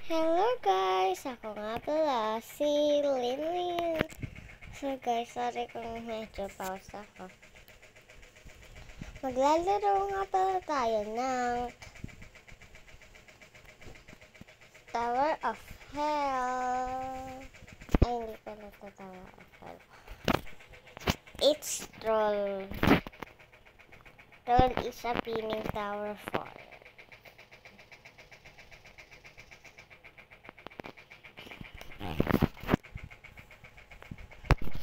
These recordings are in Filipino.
Hello guys! Ako nga pala si Linlin. So guys, sorry kung medyo pause ako. Maglalaro nga pala tayo ng Tower of Hell. Ay, hindi pala ito Tower of Hell. It's Troll. Troll is a pinning tower for.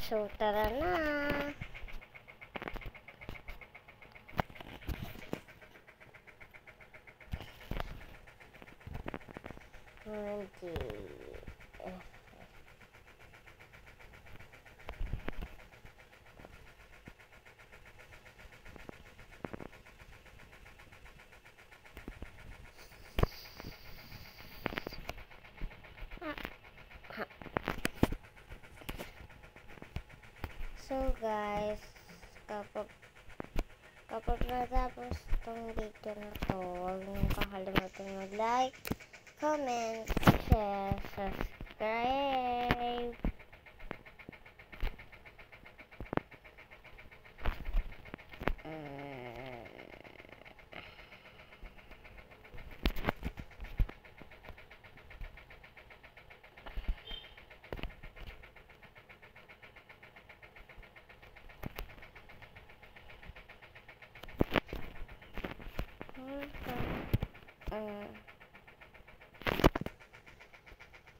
So, tara na! So guys, kapag natapos itong video na to, huwag niyong kakalimutan mag-like, comment, share, subscribe.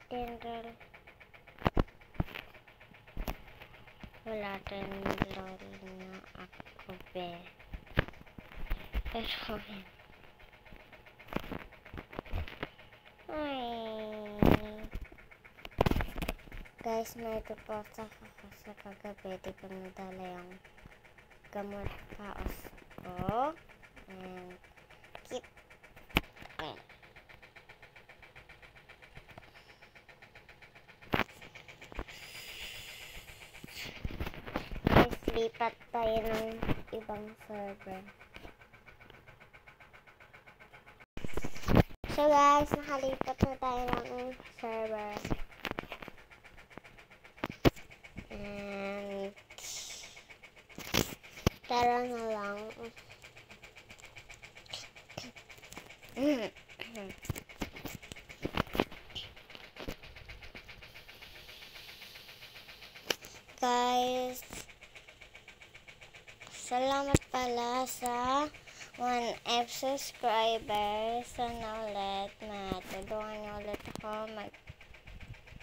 General. Wala tayong laro na ako be. Pero guys, may report ako kasi kagabi di ko nadala yung gamot paos ko. And keep lipat tayo ng ibang server. So guys, nakalipat na tayo ng server. And tara na lang. Guys, salamat pala sa 1F subscribers. Sana ulit matulungan niyo ulit ako mag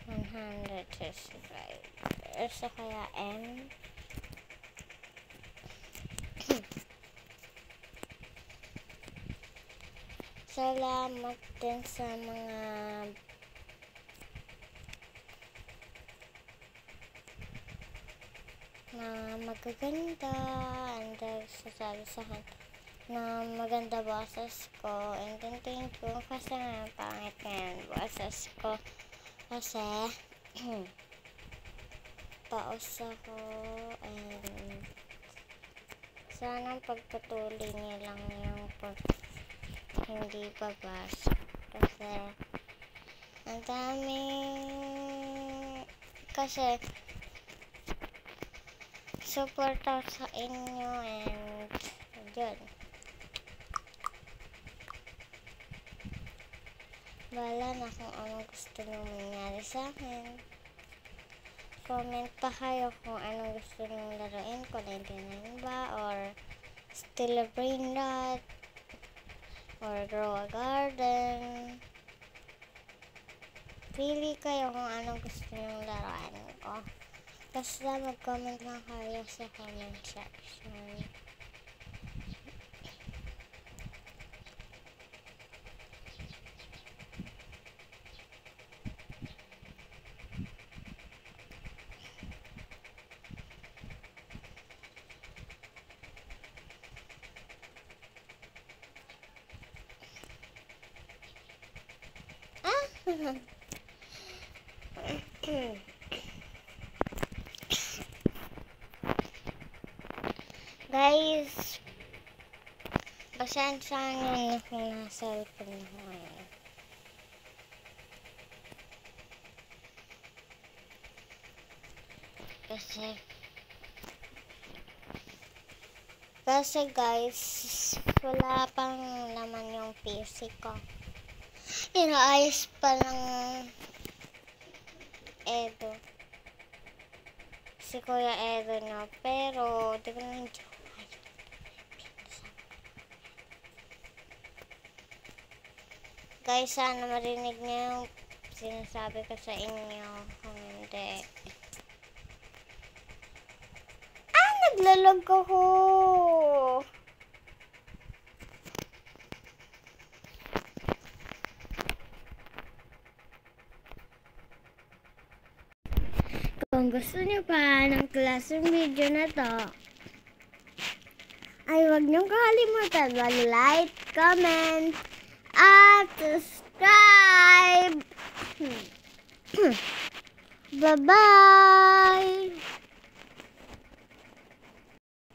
100 subscribers. So kaya salamat din sa mga magaganda and sasabi sa akin na maganda boses ko, and then thank you kasi pangit nga yung boses ko kasi paus ako, and sana pagpatuloy niyo lang yung hindi babas kasi ang daming kasi support out sa inyo, and yun, wala na kung anong gusto nyo mangyari sa akin. Comment pa kayo kung anong gusto nyo laruin, kung 99 ba or Steal a Brain Rot or Grow a Garden. Pili kayo kung anong gusto nyo laruin ko. Basta mag-comment lang kayo sa comment section. Guys, pasensya nyo na kung nasa cellphone ko ngayon. Kasi guys, wala pang naman yung PC ko. Inaayos pa ng Edo. Si Kuya Edo na. Pero, di ko na guys, sana marinig niyo yung sinasabi ko sa inyo. Kung hindi. Naglalog ako. Kung gusto niyo pa ng klaseng video na to, ay huwag niyong kakalimutan mag-like, comment, at subscribe. Bye-bye!